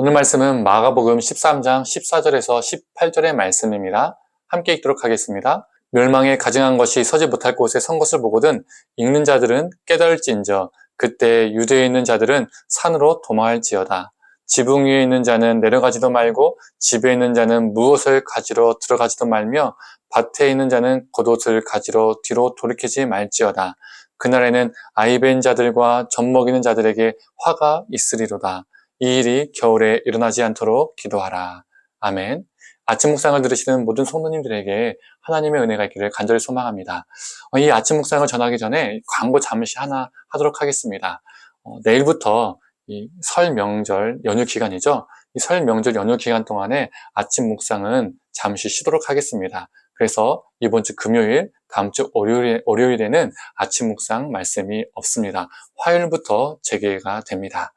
오늘 말씀은 마가복음 13장 14절에서 18절의 말씀입니다. 함께 읽도록 하겠습니다. 멸망에 가증한 것이 서지 못할 곳에 선 것을 보거든 읽는 자들은 깨달을지인저 그때 유대에 있는 자들은 산으로 도망할지어다. 지붕 위에 있는 자는 내려가지도 말고 집에 있는 자는 무엇을 가지러 들어가지도 말며 밭에 있는 자는 겉옷을 가지러 뒤로 돌이키지 말지어다. 그날에는 아이 벤 자들과 젖 먹이는 자들에게 화가 있으리로다. 이 일이 겨울에 일어나지 않도록 기도하라. 아멘. 아침 묵상을 들으시는 모든 성도님들에게 하나님의 은혜가 있기를 간절히 소망합니다. 이 아침 묵상을 전하기 전에 광고 잠시 하나 하도록 하겠습니다. 내일부터 이 설 명절 연휴 기간이죠. 이 설 명절 연휴 기간 동안에 아침 묵상은 잠시 쉬도록 하겠습니다. 그래서 이번 주 금요일, 다음 주 월요일에는 아침 묵상 말씀이 없습니다. 화요일부터 재개가 됩니다.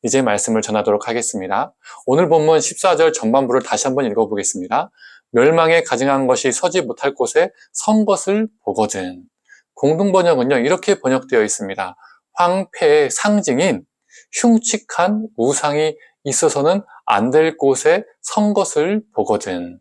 이제 말씀을 전하도록 하겠습니다. 오늘 본문 14절 전반부를 다시 한번 읽어보겠습니다. 멸망에 가증한 것이 서지 못할 곳에 선 것을 보거든. 공동번역은요, 이렇게 번역되어 있습니다. 황폐의 상징인 흉측한 우상이 있어서는 안 될 곳에 선 것을 보거든.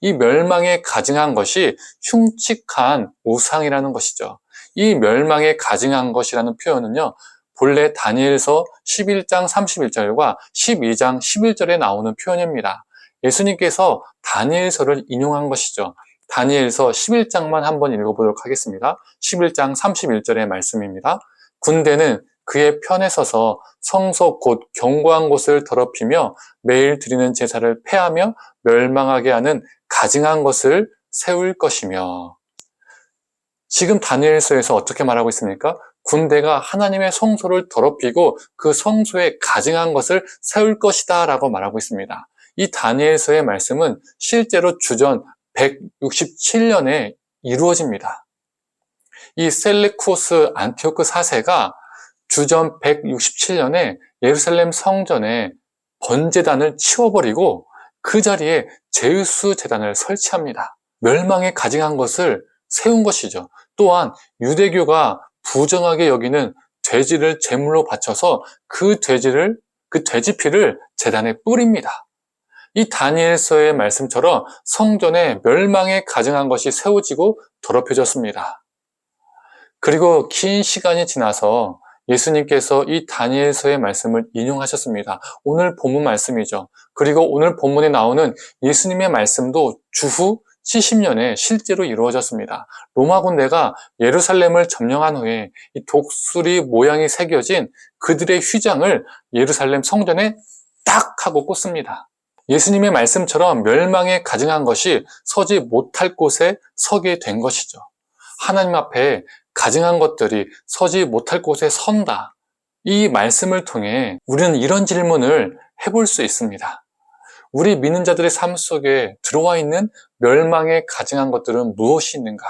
이 멸망에 가증한 것이 흉측한 우상이라는 것이죠. 이 멸망에 가증한 것이라는 표현은요, 본래 다니엘서 11장 31절과 12장 11절에 나오는 표현입니다. 예수님께서 다니엘서를 인용한 것이죠. 다니엘서 11장만 한번 읽어보도록 하겠습니다. 11장 31절의 말씀입니다. 군대는 그의 편에 서서 성소 곧 견고한 곳을 더럽히며 매일 드리는 제사를 폐하며 멸망하게 하는 가증한 것을 세울 것이며. 지금 다니엘서에서 어떻게 말하고 있습니까? 군대가 하나님의 성소를 더럽히고 그 성소에 가증한 것을 세울 것이다 라고 말하고 있습니다. 이 다니엘서의 말씀은 실제로 주전 167년에 이루어집니다. 이 셀레쿠스 안티오크 4세가 주전 167년에 예루살렘 성전에 번제단을 치워버리고 그 자리에 제우스 제단을 설치합니다. 멸망에 가증한 것을 세운 것이죠. 또한 유대교가 부정하게 여기는 돼지를 제물로 바쳐서 그 돼지피를 제단에 뿌립니다. 이 다니엘서의 말씀처럼 성전에 멸망에 가증한 것이 세워지고 더럽혀졌습니다. 그리고 긴 시간이 지나서 예수님께서 이 다니엘서의 말씀을 인용하셨습니다. 오늘 본문 말씀이죠. 그리고 오늘 본문에 나오는 예수님의 말씀도 주후 70년에 실제로 이루어졌습니다. 로마 군대가 예루살렘을 점령한 후에 이 독수리 모양이 새겨진 그들의 휘장을 예루살렘 성전에 딱 하고 꽂습니다. 예수님의 말씀처럼 멸망에 가증한 것이 서지 못할 곳에 서게 된 것이죠. 하나님 앞에 가증한 것들이 서지 못할 곳에 선다. 이 말씀을 통해 우리는 이런 질문을 해볼 수 있습니다. 우리 믿는 자들의 삶 속에 들어와 있는 멸망에 가증한 것들은 무엇이 있는가?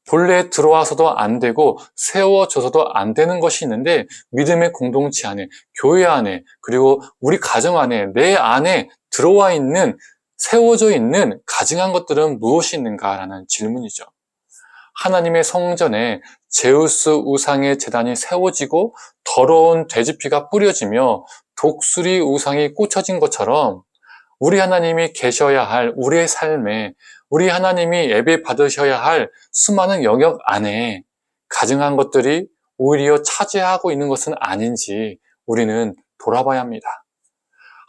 본래 들어와서도 안 되고 세워져서도 안 되는 것이 있는데 믿음의 공동체 안에, 교회 안에, 그리고 우리 가정 안에, 내 안에 들어와 있는, 세워져 있는 가증한 것들은 무엇이 있는가라는 질문이죠. 하나님의 성전에 제우스 우상의 제단이 세워지고 더러운 돼지피가 뿌려지며 독수리 우상이 꽂혀진 것처럼 우리 하나님이 계셔야 할 우리의 삶에, 우리 하나님이 예배 받으셔야 할 수많은 영역 안에 가증한 것들이 오히려 차지하고 있는 것은 아닌지 우리는 돌아봐야 합니다.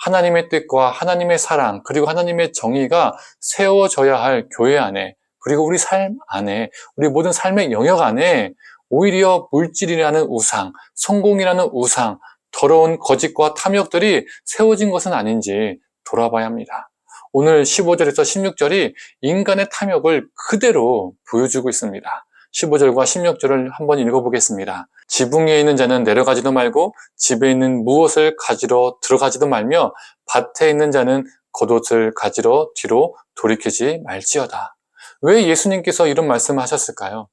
하나님의 뜻과 하나님의 사랑, 그리고 하나님의 정의가 세워져야 할 교회 안에, 그리고 우리 삶 안에, 우리 모든 삶의 영역 안에 오히려 물질이라는 우상, 성공이라는 우상, 더러운 거짓과 탐욕들이 세워진 것은 아닌지 돌아봐야 합니다. 오늘 15절에서 16절이 인간의 탐욕을 그대로 보여주고 있습니다. 15절과 16절을 한번 읽어보겠습니다. 지붕 위에 있는 자는 내려가지도 말고 집에 있는 무엇을 가지러 들어가지도 말며 밭에 있는 자는 겉옷을 가지러 뒤로 돌이키지 말지어다. 왜 예수님께서 이런 말씀을 하셨을까요?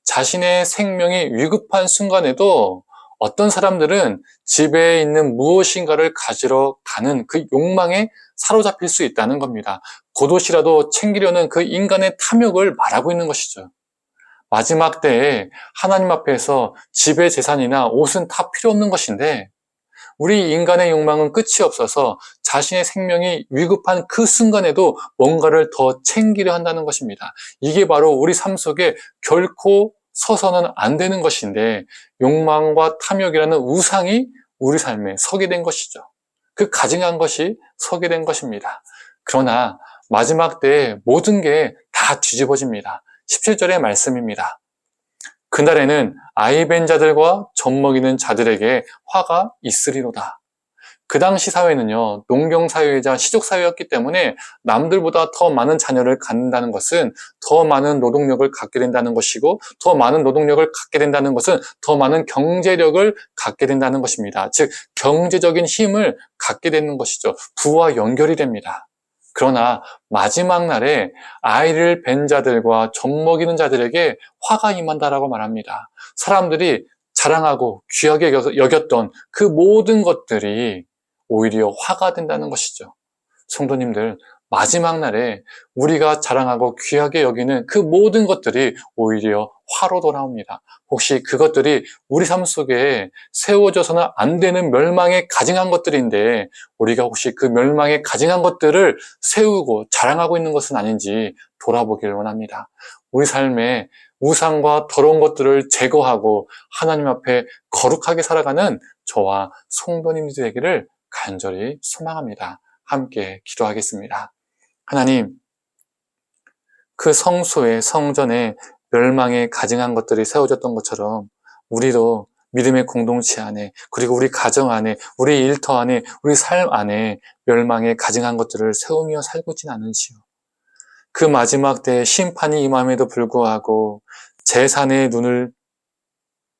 자신의 생명이 위급한 순간에도 어떤 사람들은 집에 있는 무엇인가를 가지러 가는 그 욕망에 사로잡힐 수 있다는 겁니다. 겉옷이라도 챙기려는 그 인간의 탐욕을 말하고 있는 것이죠. 마지막 때에 하나님 앞에서 집의 재산이나 옷은 다 필요 없는 것인데 우리 인간의 욕망은 끝이 없어서 자신의 생명이 위급한 그 순간에도 뭔가를 더 챙기려 한다는 것입니다. 이게 바로 우리 삶 속에 결코 서서는 안 되는 것인데 욕망과 탐욕이라는 우상이 우리 삶에 서게 된 것이죠. 그 가증한 것이 서게 된 것입니다. 그러나 마지막 때에 모든 게 다 뒤집어집니다. 17절의 말씀입니다. 그날에는 아이벤 자들과 젖먹이는 자들에게 화가 있으리로다. 그 당시 사회는요, 농경사회이자 시족사회였기 때문에 남들보다 더 많은 자녀를 갖는다는 것은 더 많은 노동력을 갖게 된다는 것이고, 더 많은 노동력을 갖게 된다는 것은 더 많은 경제력을 갖게 된다는 것입니다. 즉, 경제적인 힘을 갖게 되는 것이죠. 부와 연결이 됩니다. 그러나 마지막 날에 아이를 벤 자들과 젖먹이는 자들에게 화가 임한다라고 말합니다. 사람들이 자랑하고 귀하게 여겼던 그 모든 것들이 오히려 화가 된다는 것이죠. 성도님들, 마지막 날에 우리가 자랑하고 귀하게 여기는 그 모든 것들이 오히려 화로 돌아옵니다. 혹시 그것들이 우리 삶 속에 세워져서는 안 되는 멸망에 가증한 것들인데 우리가 혹시 그 멸망에 가증한 것들을 세우고 자랑하고 있는 것은 아닌지 돌아보길 원합니다. 우리 삶에 우상과 더러운 것들을 제거하고 하나님 앞에 거룩하게 살아가는 저와 성도님들 되기를 간절히 소망합니다. 함께 기도하겠습니다. 하나님, 그 성소에 성전에 멸망에 가증한 것들이 세워졌던 것처럼 우리도 믿음의 공동체 안에, 그리고 우리 가정 안에, 우리 일터 안에, 우리 삶 안에 멸망에 가증한 것들을 세우며 살고 있지는 않은지요. 그 마지막 때에 심판이 임함에도 불구하고 재산의 눈을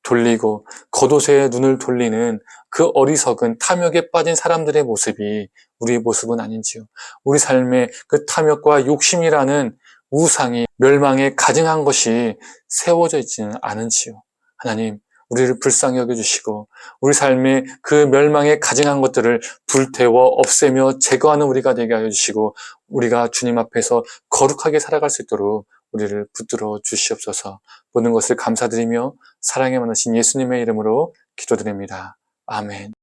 돌리고 겉옷에 눈을 돌리는 그 어리석은 탐욕에 빠진 사람들의 모습이 우리의 모습은 아닌지요. 우리 삶에 그 탐욕과 욕심이라는 우상이 멸망에 가증한 것이 세워져 있지는 않은지요. 하나님, 우리를 불쌍히 여겨주시고 우리 삶에 그 멸망에 가증한 것들을 불태워 없애며 제거하는 우리가 되게 하여 주시고 우리가 주님 앞에서 거룩하게 살아갈 수 있도록 우리를 붙들어 주시옵소서. 모든 것을 감사드리며 사랑에 많으신 예수님의 이름으로 기도드립니다. 아멘.